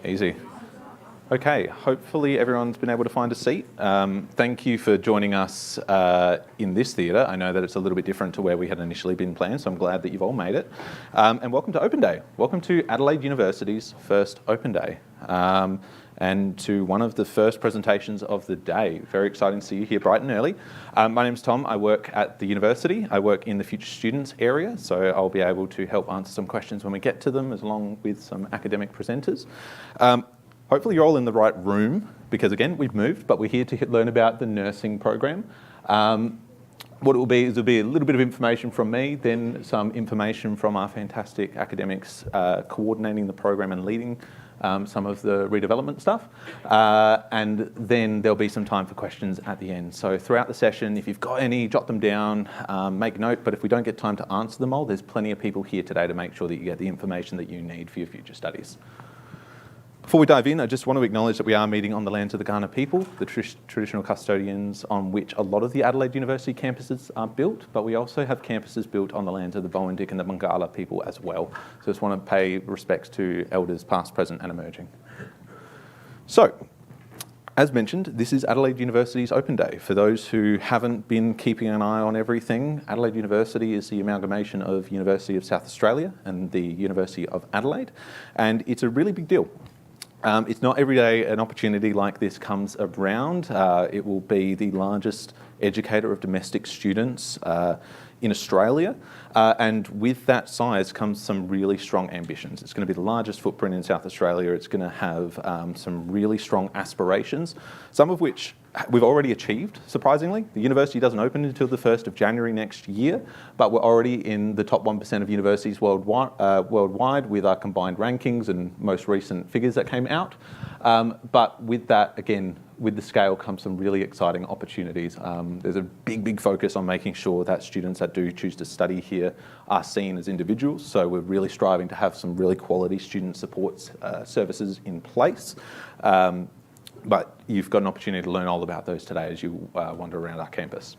Easy. Okay, hopefully everyone's been able to find a seat. Thank you for joining us in this theatre. I know that it's a little bit different to where we had initially been planned, so I'm glad that you've all made it. And welcome to Open Day. Welcome to Adelaide University's first Open Day. And to one of the first presentations of the day. Very exciting to see you here bright and early. My name's Tom. I work at the university. I work in the Future Students area, so I'll be able to help answer some questions when we get to them, along with some academic presenters. Hopefully you're all in the right room, because again, we've moved, but we're here to learn about the nursing program. What it will be is there'll be a little bit of information from me, then some information from our fantastic academics coordinating the program and leading some of the redevelopment stuff. And then there'll be some time for questions at the end. So throughout the session, if you've got any, jot them down, make note, but if we don't get time to answer them all, there's plenty of people here today to make sure that you get the information that you need for your future studies. Before we dive in, I just want to acknowledge that we are meeting on the lands of the Kaurna people, the traditional custodians on which a lot of the Adelaide University campuses are built, but we also have campuses built on the lands of the Bowendik and the Mangala people as well. So I just want to pay respects to elders past, present and emerging. So, as mentioned, this is Adelaide University's Open Day. For those who haven't been keeping an eye on everything, Adelaide University is the amalgamation of University of South Australia and the University of Adelaide, and it's a really big deal. It's not every day an opportunity like this comes around. It will be the largest educator of domestic students in Australia, and with that size comes some really strong ambitions. It's going to be the largest footprint in South Australia. It's going to have some really strong aspirations, some of which we've already achieved, surprisingly. The university doesn't open until the 1st of January next year, but we're already in the top 1% of universities worldwide with our combined rankings and most recent figures that came out. But with that, again, with the scale comes some really exciting opportunities. There's a big focus on making sure that students that do choose to study here are seen as individuals. So we're really striving to have some really quality student support services in place. But you've got an opportunity to learn all about those today as you wander around our campus.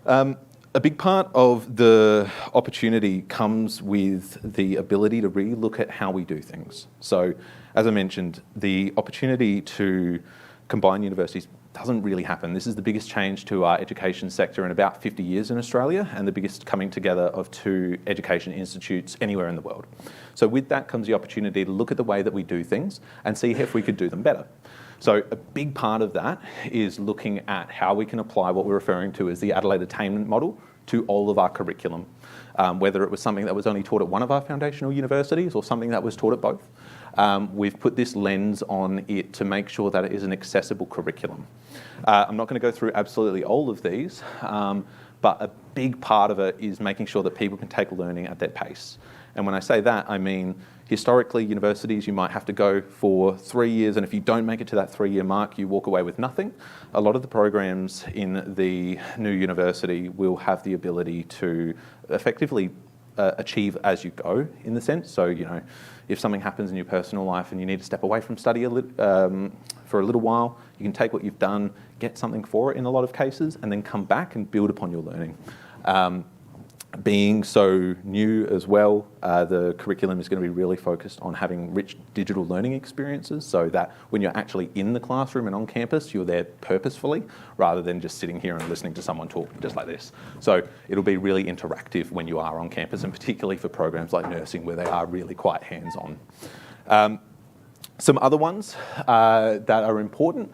A big part of the opportunity comes with the ability to really look at how we do things. So, as I mentioned, the opportunity to combine universities doesn't really happen. This is the biggest change to our education sector in about 50 years in Australia, and the biggest coming together of two education institutes anywhere in the world. So with that comes the opportunity to look at the way that we do things and see if we could do them better. So a big part of that is looking at how we can apply what we're referring to as the Adelaide attainment model to all of our curriculum, whether it was something that was only taught at one of our foundational universities or something that was taught at both. We've put this lens on it to make sure that it is an accessible curriculum. I'm not going to go through absolutely all of these, but a big part of it is making sure that people can take learning at their pace. And when I say that, I mean, historically, universities, you might have to go for 3 years, and if you don't make it to that 3-year mark, you walk away with nothing. A lot of the programs in the new university will have the ability to effectively achieve as you go, in the sense. So, you know, if something happens in your personal life and you need to step away from study for a little while, you can take what you've done, get something for it in a lot of cases, and then come back and build upon your learning. Being so new as well, the curriculum is going to be really focused on having rich digital learning experiences, so that when you're actually in the classroom and on campus, you're there purposefully rather than just sitting here and listening to someone talk just like this. So it'll be really interactive when you are on campus, and particularly for programs like nursing where they are really quite hands-on. Some other ones that are important,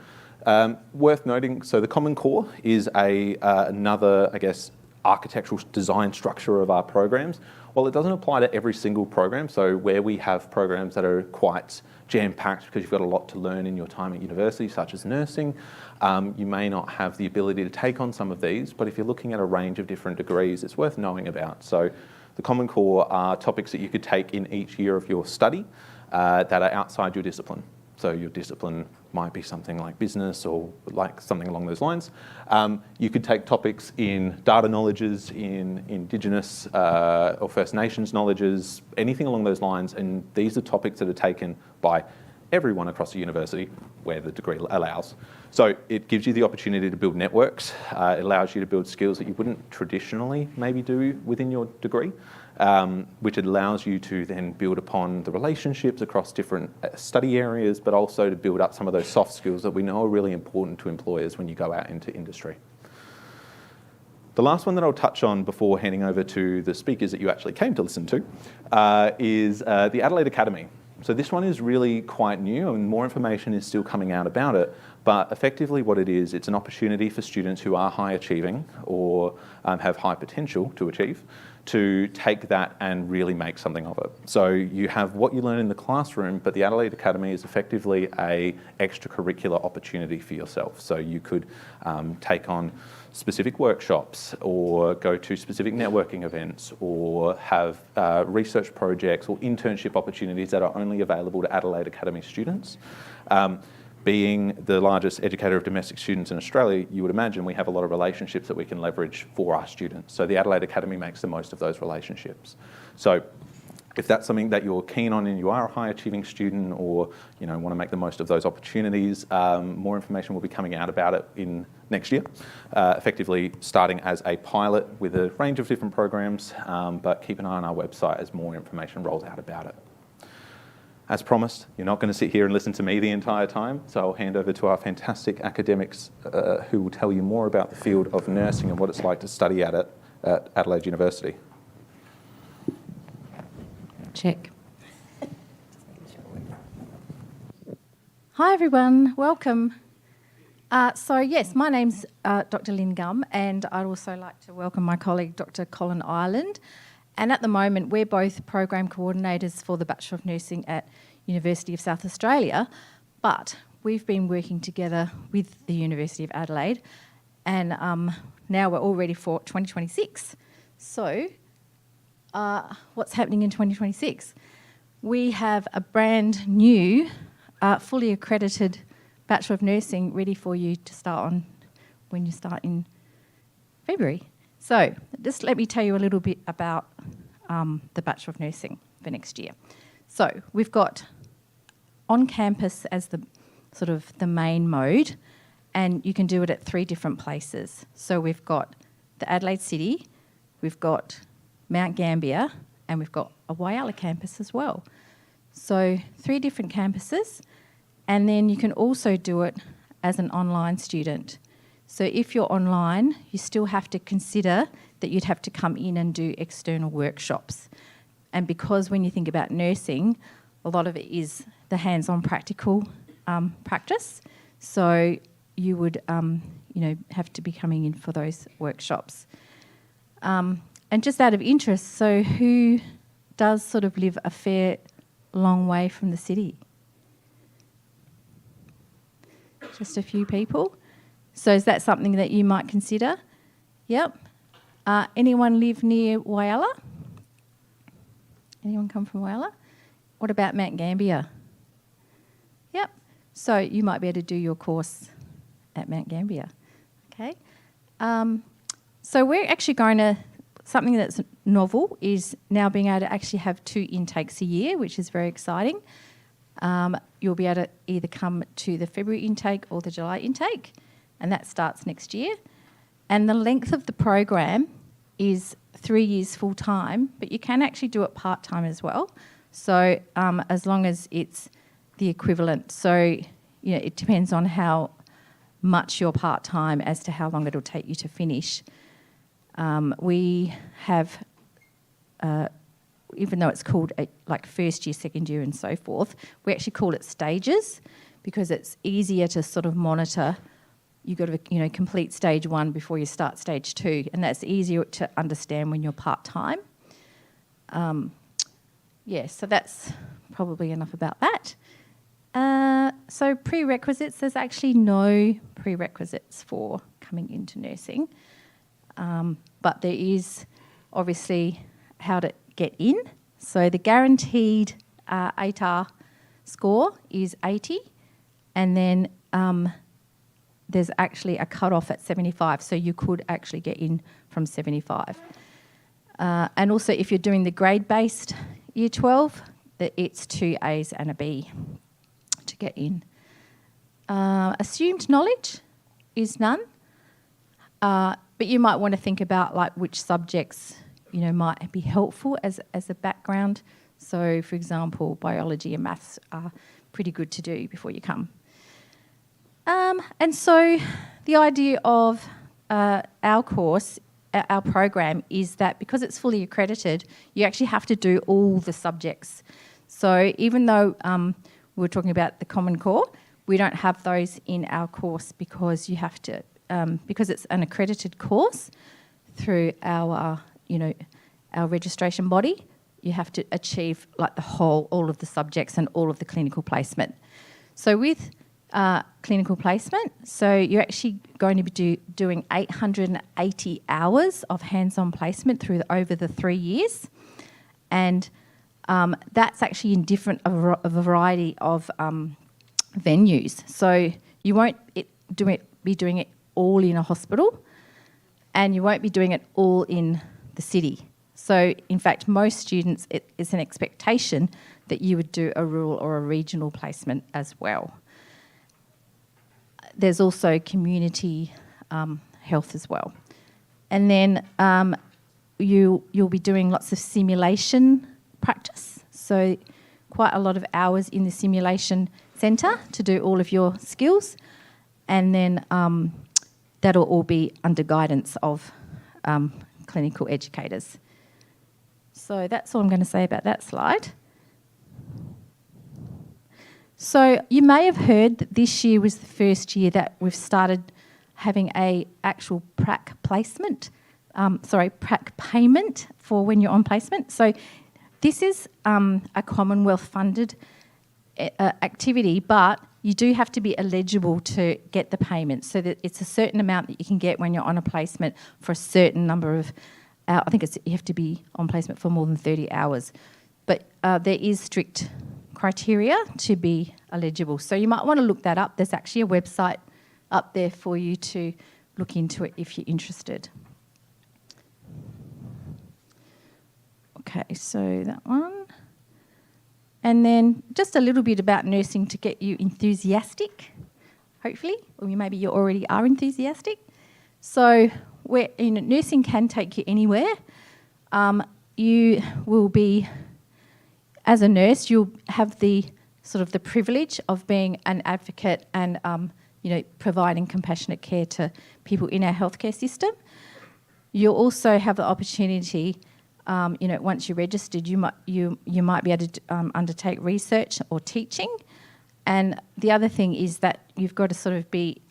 worth noting, so the Common Core is another, I guess, architectural design structure of our programs. Well, it doesn't apply to every single program, so where we have programs that are quite jam-packed because you've got a lot to learn in your time at university, such as nursing, you may not have the ability to take on some of these, but if you're looking at a range of different degrees, it's worth knowing about. So the Common Core are topics that you could take in each year of your study that are outside your discipline. So your discipline might be something like business or like something along those lines. You could take topics in data knowledges, in Indigenous or First Nations knowledges, anything along those lines, and these are topics that are taken by everyone across the university where the degree allows. So it gives you the opportunity to build networks. It allows you to build skills that you wouldn't traditionally maybe do within your degree. which allows you to then build upon the relationships across different study areas, but also to build up some of those soft skills that we know are really important to employers when you go out into industry. The last one that I'll touch on before handing over to the speakers that you actually came to listen to is the Adelaide Academy. So this one is really quite new and more information is still coming out about it, but effectively what it is, it's an opportunity for students who are high achieving or have high potential to achieve to take that and really make something of it. So you have what you learn in the classroom, but the Adelaide Academy is effectively a extracurricular opportunity for yourself. So you could take on specific workshops or go to specific networking events or have research projects or internship opportunities that are only available to Adelaide Academy students. Being the largest educator of domestic students in Australia, you would imagine we have a lot of relationships that we can leverage for our students. So the Adelaide Academy makes the most of those relationships. So if that's something that you're keen on and you are a high achieving student or want to make the most of those opportunities, more information will be coming out about it in next year, effectively starting as a pilot with a range of different programs, but keep an eye on our website as more information rolls out about it. As promised, you're not going to sit here and listen to me the entire time, so I'll hand over to our fantastic academics who will tell you more about the field of nursing and what it's like to study at it at Adelaide University. Check. Hi everyone, welcome. So yes, my name's Dr. Lynn Gum, and I'd also like to welcome my colleague Dr. Colin Ireland. And at the moment, we're both program coordinators for the Bachelor of Nursing at University of South Australia, but we've been working together with the University of Adelaide, and now we're all ready for 2026. So what's happening in 2026? We have a brand new, fully accredited Bachelor of Nursing ready for you to start on when you start in February. So just let me tell you a little bit about the Bachelor of Nursing for next year. So we've got on campus as the sort of the main mode, and you can do it at 3 different places. So we've got the Adelaide City, we've got Mount Gambier, and we've got a Whyalla campus as well. So 3 different campuses, and then you can also do it as an online student. So if you're online, you still have to consider that you'd have to come in and do external workshops. And because when you think about nursing, a lot of it is the hands-on practical practice. So you would, have to be coming in for those workshops. And just out of interest, so who does sort of live a fair long way from the city? Just a few people. So is that something that you might consider? Yep. Anyone live near Whyalla? Anyone come from Whyalla? What about Mount Gambier? Yep. So you might be able to do your course at Mount Gambier. Okay. So we're actually going to, something that's novel is now being able to actually have 2 intakes a year, which is very exciting. You'll be able to either come to the February intake or the July intake, and that starts next year. And the length of the program is 3 years full-time, but you can actually do it part-time as well. So as long as it's the equivalent. So, it depends on how much you're part-time as to how long it'll take you to finish. We have, even though it's called like first year, second year and so forth, we actually call it stages because it's easier to sort of monitor. You've got to, complete stage 1 before you start stage 2, and that's easier to understand when you're part-time. So that's probably enough about that. So prerequisites, there's actually no prerequisites for coming into nursing, but there is obviously how to get in. So the guaranteed ATAR score is 80, and then there's actually a cut-off at 75, so you could actually get in from 75. And also if you're doing the grade-based Year 12, it's 2 A's and a B to get in. Assumed knowledge is none, but you might want to think about like which subjects might be helpful as a background. So, for example, biology and maths are pretty good to do before you come. And so the idea of our course, our program, is that because it's fully accredited, you actually have to do all the subjects. So even though we're talking about the Common Core, we don't have those in our course because you have to, because it's an accredited course through our, our registration body. You have to achieve like all of the subjects and all of the clinical placement. So with clinical placement, so you're actually going to be doing 880 hours of hands-on placement over the 3 years, and that's actually in a variety of venues. So you won't be doing it all in a hospital, and you won't be doing it all in the city. So, in fact, most students, it is an expectation that you would do a rural or a regional placement as well. There's also community health as well. And then you'll be doing lots of simulation practice. So quite a lot of hours in the simulation centre to do all of your skills. And then that'll all be under guidance of clinical educators. So that's all I'm going to say about that slide. So you may have heard that this year was the first year that we've started having a actual prac placement, prac payment for when you're on placement. So this is a Commonwealth funded activity, but you do have to be eligible to get the payment. So that it's a certain amount that you can get when you're on a placement for a certain number of I think you have to be on placement for more than 30 hours. But there is strict criteria to be eligible. So you might want to look that up. There's actually a website up there for you to look into it if you're interested. Okay, so that one. And then just a little bit about nursing to get you enthusiastic, hopefully, or maybe you already are enthusiastic. So nursing can take you anywhere. You will be, as a nurse, you'll have the sort of the privilege of being an advocate and providing compassionate care to people in our healthcare system. You'll also have the opportunity, once you're registered, you might be able to undertake research or teaching. And the other thing is that you've got to sort of be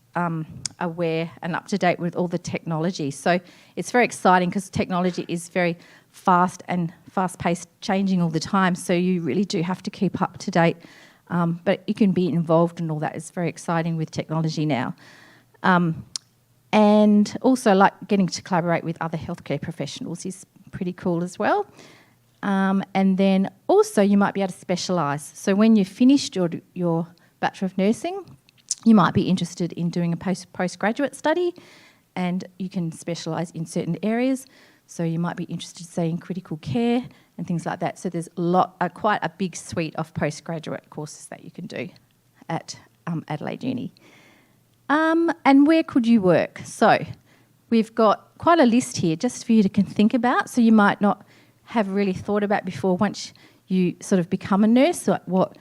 aware and up to date with all the technology. So it's very exciting because technology is very fast-paced, changing all the time. So you really do have to keep up to date. But you can be involved in all that. It's very exciting with technology now. And also, like, getting to collaborate with other healthcare professionals is pretty cool as well. And then also you might be able to specialise. So when you've finished your Bachelor of Nursing, you might be interested in doing a postgraduate study, and you can specialise in certain areas. So you might be interested, say, in critical care and things like that. So there's quite a big suite of postgraduate courses that you can do at Adelaide Uni. And where could you work? So we've got quite a list here just for you to think about. So you might not have really thought about before once you sort of become a nurse, like what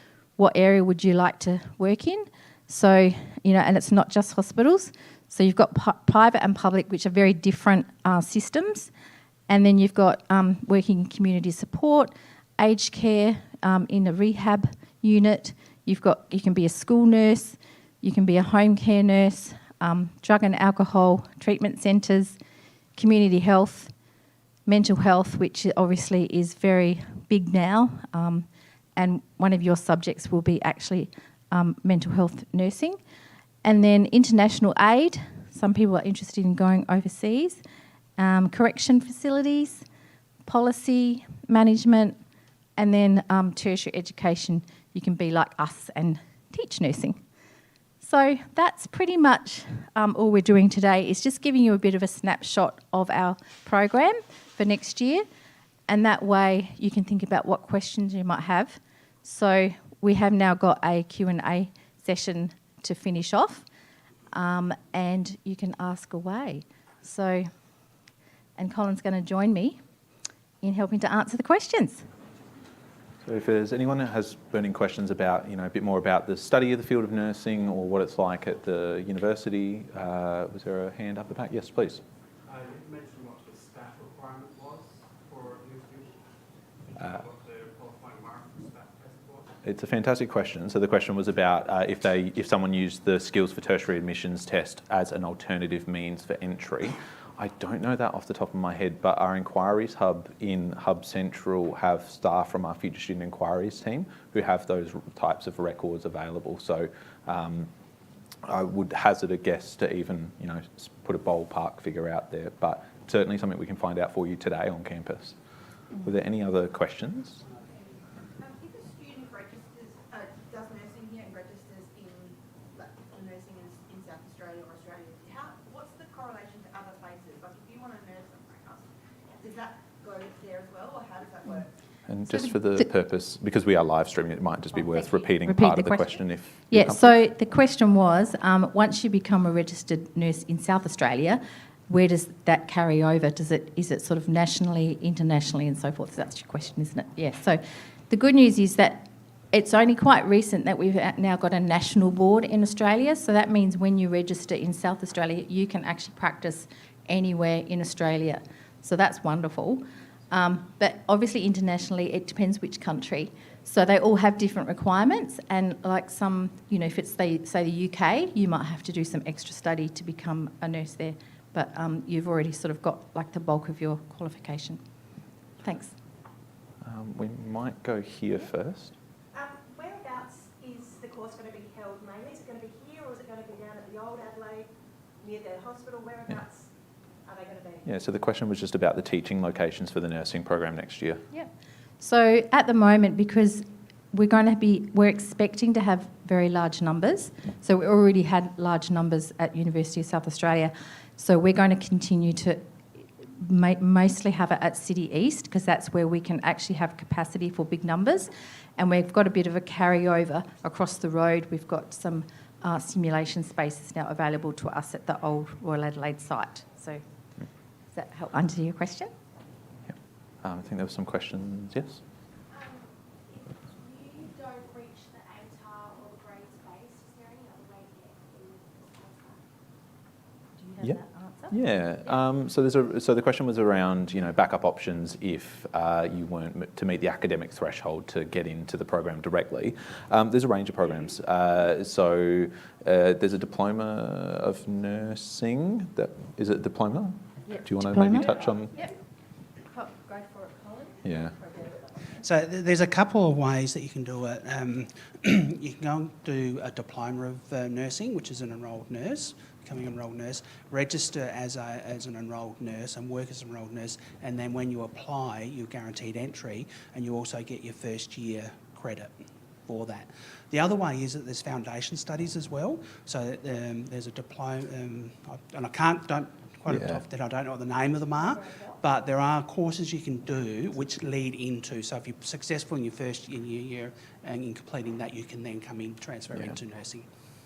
area would you like to work in? So, and it's not just hospitals. So you've got private and public, which are very different systems. And then you've got working in community support, aged care, in a rehab unit. You can be a school nurse, you can be a home care nurse, drug and alcohol treatment centres, community health, mental health, which obviously is very big now. And one of your subjects will be actually mental health nursing. And then international aid. Some people are interested in going overseas. Correction facilities, policy, management, and then tertiary education. You can be like us and teach nursing. So that's pretty much all we're doing today, is just giving you a bit of a snapshot of our program for next year, and that way you can think about what questions you might have. So we have now got a Q&A session to finish off, and you can ask away. So, and Colin's going to join me in helping to answer the questions. So if there's anyone that has burning questions about, a bit more about the study of the field of nursing or what it's like at the university, was there a hand up the back? Yes, please. You mentioned what the staff requirement was for new students. What the qualifying mark for staff test was? It's a fantastic question. So the question was about if someone used the Skills for Tertiary Admissions test as an alternative means for entry. I don't know that off the top of my head, but our inquiries hub in Hub Central have staff from our Future Student Inquiries team who have those types of records available. So I would hazard a guess to even, put a ballpark figure out there, but certainly something we can find out for you today on campus. Were there any other questions? If a student registers, does nursing here and registers for nursing in South Australia or Australia, what's the correlation to other places? Like if you want to nurse somewhere else, does that go there as well, or how does that work? And just for the purpose, because we are live streaming, it might just be worth repeating Repeat part the of the question if Yeah, so the question was, once you become a registered nurse in South Australia, where does that carry over? Is it sort of nationally, internationally and so forth? So that's your question, isn't it? Yeah, so the good news is that it's only quite recent that we've now got a national board in Australia. So that means when you register in South Australia, you can actually practice anywhere in Australia. So that's wonderful. But obviously internationally, it depends which country. So they all have different requirements, and like some, if it's say the UK, you might have to do some extra study to become a nurse there. But you've already sort of got like the bulk of your qualification. Thanks. we might go here first. Whereabouts is the course going to be held mainly? Is it going to be here, or is it going to be down at the old Adelaide near the hospital? Whereabouts are they going to be? Yeah, so the question was just about the teaching locations for the nursing program next year. Yeah. So at the moment, because we're expecting to have very large numbers. So we already had large numbers at University of South Australia. So we're going to continue to mostly have it at City East, because that's where we can actually have capacity for big numbers. And we've got a bit of a carryover across the road. We've got some simulation spaces now available to us at the old Royal Adelaide site. So does that help answer your question? Yep. I think there were some questions. Yes? If you don't reach the ATAR or the grade space, is there any other way to get in? Do you have that answer? Yeah. So the question was around backup options if you weren't to meet the academic threshold to get into the program directly. There's a range of programs. So there's a diploma of nursing. Is it diploma? Yep. Do you want to Diploma? maybe touch on? Yep. Go for it, Colin. Yeah. So there's a couple of ways that you can do it. You can go and do a diploma of nursing, which is an enrolled nurse, becoming an enrolled nurse, register as an enrolled nurse and work as an enrolled nurse, and then when you apply, you're guaranteed entry, and you also get your first year credit for that. The other way is that there's foundation studies as well. So there's a diploma, and I don't know what the name of them are, but there are courses you can do which lead into. So if you're successful in your first year and in completing that, you can then come in, transfer into nursing.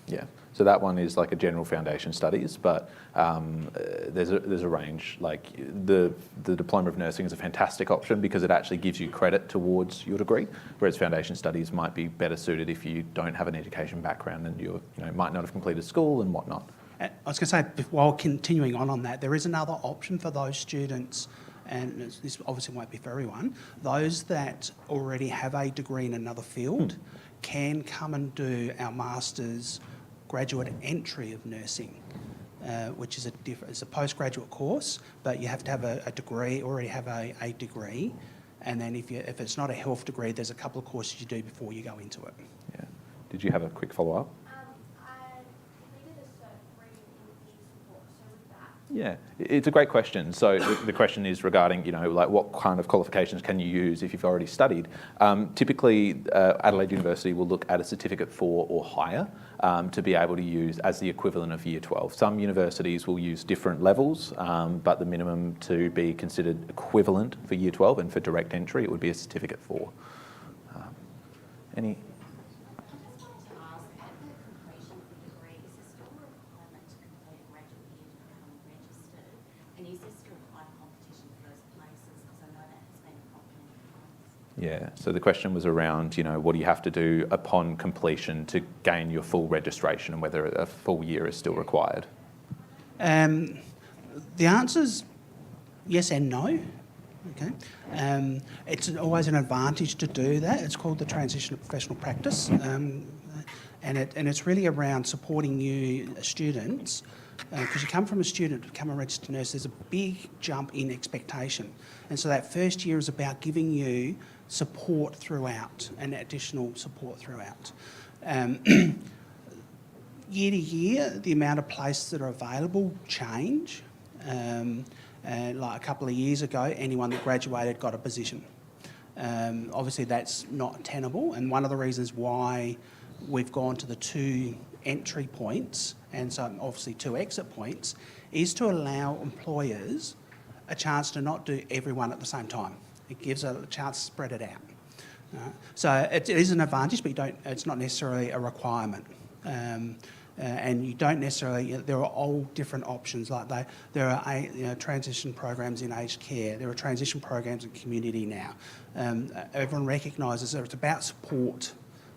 Yeah, so that one is like a general foundation studies, but there's a range. Like the diploma of nursing is a fantastic option because it actually gives you credit towards your degree, whereas foundation studies might be better suited if you don't have an education background and you might not have completed school and whatnot. I was going to say, while continuing on that, there is another option for those students, and this obviously won't be for everyone. Those that already have a degree in another field can come and do our master's graduate entry of nursing, which is it's a postgraduate course, but you have to have a degree, already have a degree, and then if it's not a health degree, there's a couple of courses you do before you go into it. Yeah. Did you have a quick follow-up? I completed a Cert 3 in e-support, so with that. Yeah, it's a great question. So the question is regarding, like what kind of qualifications can you use if you've already studied? Typically, Adelaide University will look at a Certificate 4 or higher to be able to use as the equivalent of Year 12. Some universities will use different levels, but the minimum to be considered equivalent for Year 12 and for direct entry, it would be a Certificate 4. Any? And is there still high competition for those places? Because I know that has been Yeah, so the question was around, what do you have to do upon completion to gain your full registration and whether a full year is still required? The answer's yes and no. Okay, it's always an advantage to do that. It's called the transition to professional practice, and it's really around supporting you students. Because you come from a student to become a registered nurse, there's a big jump in expectation. And so that first year is about giving you support throughout and additional support throughout. Year to year, the amount of places that are available change. Like a couple of years ago, anyone that graduated got a position. Obviously, that's not tenable, and one of the reasons why we've gone to the 2 entry points and so obviously 2 exit points is to allow employers a chance to not do everyone at the same time. It gives a chance to spread it out. So it is an advantage, but it's not necessarily a requirement. And you don't necessarily, there are all different options like there are transition programs in aged care, there are transition programs in community now. Everyone recognises that it's about support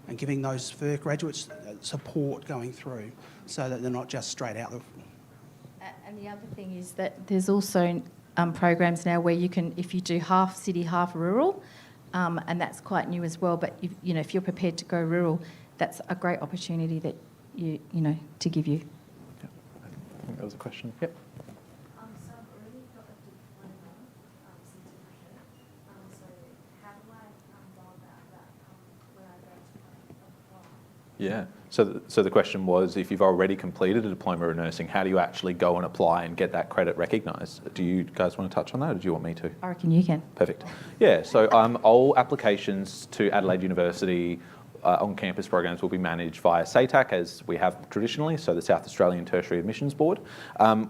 and giving those first graduates support going through so that they're not just straight out. And the other thing is that there's also programs now where you can, if you do half city, half rural, and that's quite new as well, but if you're prepared to go rural, that's a great opportunity that to give you. Yep. I think that was a question. Yep. So I've already got a diploma certificate. So how do I go about that when I go to apply? Yeah. So the question was, if you've already completed a diploma in nursing, how do you actually go and apply and get that credit recognised? Do you guys want to touch on that, or do you want me to? I reckon you can. Perfect. Yeah. So all applications to Adelaide University on-campus programs will be managed via SATAC, as we have traditionally, so the South Australian Tertiary Admissions Board.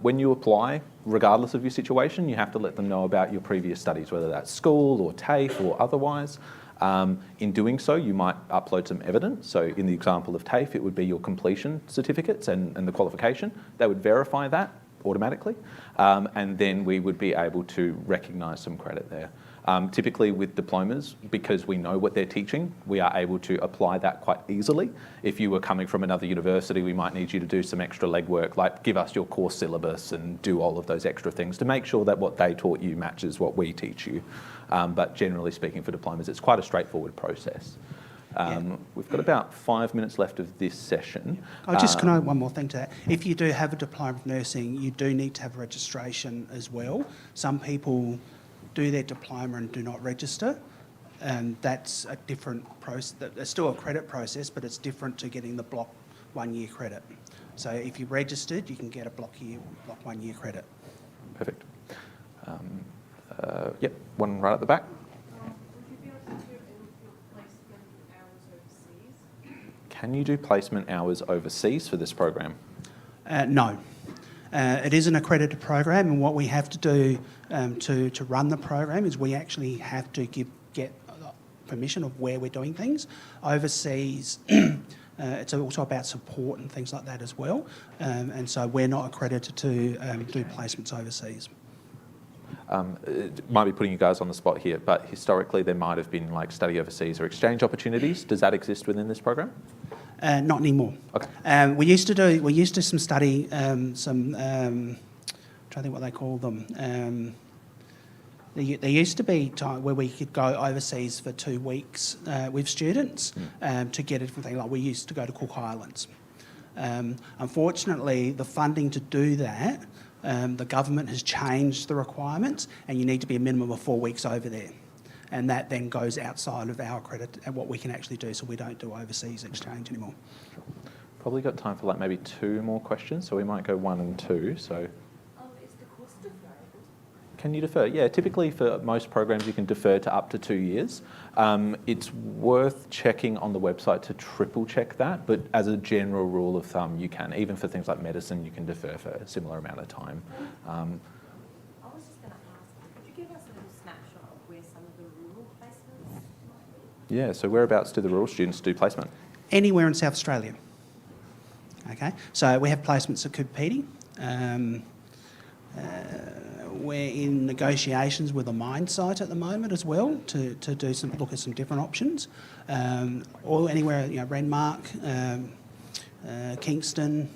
When you apply, regardless of your situation, you have to let them know about your previous studies, whether that's school or TAFE or otherwise. In doing so, you might upload some evidence. So in the example of TAFE, it would be your completion certificates and the qualification. They would verify that automatically, and then we would be able to recognise some credit there. Typically with diplomas, because we know what they're teaching, we are able to apply that quite easily. If you were coming from another university, we might need you to do some extra legwork, like give us your course syllabus and do all of those extra things to make sure that what they taught you matches what we teach you. But generally speaking, for diplomas, it's quite a straightforward process. We've got about 5 minutes left of this session. Can I add one more thing to that? If you do have a diploma of nursing, you do need to have registration as well. Some people do their diploma and do not register, and that's a different process. It's still a credit process, but it's different to getting the block 1 year credit. So if you registered, you can get a block 1 year credit. Perfect. Yep, one right at the back. Would you be able to do placement hours overseas? Can you do placement hours overseas for this program? No. It is an accredited program, and what we have to do to run the program is we actually have to get permission of where we're doing things. Overseas, it's also about support and things like that as well, and so we're not accredited to do placements overseas. It might be putting you guys on the spot here, but historically there might have been like study overseas or exchange opportunities. Does that exist within this program? Not anymore. Okay. We used to do some study, I'm trying to think what they call them. There used to be time where we could go overseas for 2 weeks with students to get everything. Like we used to go to Cook Islands. Unfortunately, the funding to do that, the government has changed the requirements, and you need to be a minimum of 4 weeks over there. And that then goes outside of our credit and what we can actually do, so we don't do overseas exchange anymore. Probably got time for like maybe 2 more questions, so we might go 1 and 2. So, Is the course deferred? can you defer? Yeah, typically for most programs you can defer to up to 2 years. It's worth checking on the website to triple check that, but as a general rule of thumb, you can. Even for things like medicine, you can defer for a similar amount of time. I was just going to ask, could you give us a little snapshot of where some of the rural placements might be? Yeah, so whereabouts do the rural students do placement? Anywhere in South Australia. Okay, so we have placements at Coopedi. we're in negotiations with a mine site at the moment as well to look at some different options. Or anywhere, Renmark, Kingston,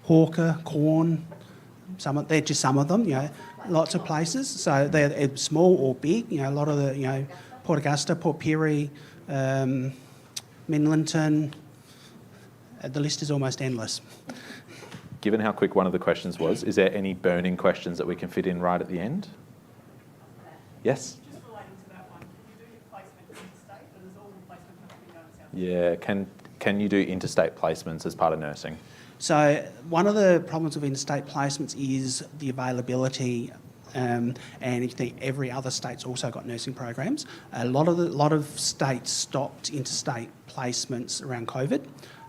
Hawker, Corn. They're just some of them. Lots of places. So they're small or big. A lot of the Port Augusta, Port Pirie, Minlinton. The list is almost endless. Given how quick one of the questions was, is there any burning questions that we can fit in right at the end? Yes? Just relating to that one, can you do placement interstate, or does all the placement have to be done in South Australia? Yeah, can you do interstate placements as part of nursing? So one of the problems of interstate placements is the availability, and every other state's also got nursing programs. A lot of states stopped interstate placements around COVID.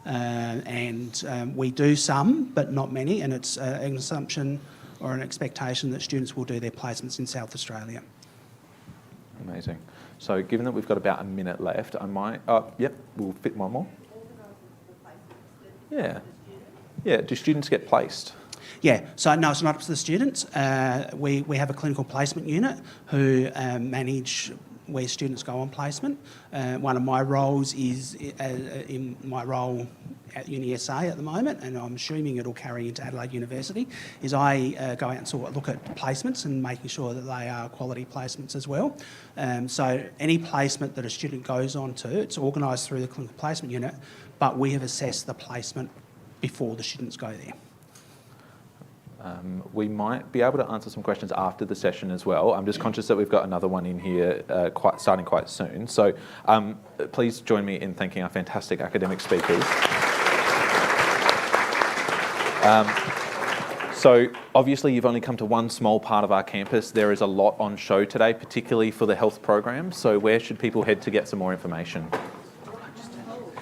And we do some, but not many, and it's an assumption or an expectation that students will do their placements in South Australia. Amazing. So given that we've got about a minute left, I might... yep, we'll fit one more. Yeah. Yeah, do students get placed? Yeah, so no, it's not up to the students. We have a clinical placement unit who manage where students go on placement. One of my roles is in my role at UniSA at the moment, and I'm assuming it'll carry into Adelaide University, is I go out and sort of look at placements and making sure that they are quality placements as well. So any placement that a student goes on to, it's organised through the clinical placement unit, but we have assessed the placement before the students go there. We might be able to answer some questions after the session as well. I'm just conscious that we've got another one in here starting quite soon. So please join me in thanking our fantastic academic speakers. So obviously you've only come to one small part of our campus. There is a lot on show today, particularly for the health program. So where should people head to get some more information?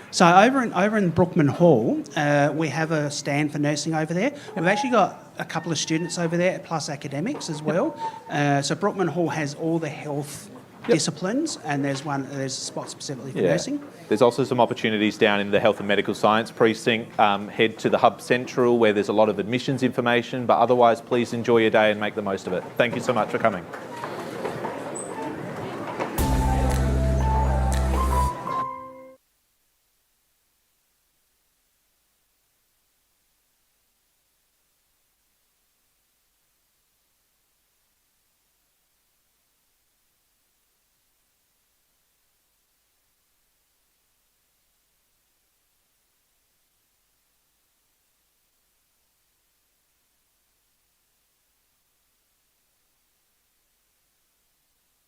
So over in Brookman Hall, we have a stand for nursing over there. We've actually got a couple of students over there, plus academics as well. So Brookman Hall has all the health disciplines, and there's a spot specifically for nursing. There's also some opportunities down in the Health and Medical Science precinct. Head to the Hub Central where there's a lot of admissions information, but otherwise please enjoy your day and make the most of it. Thank you so much for coming.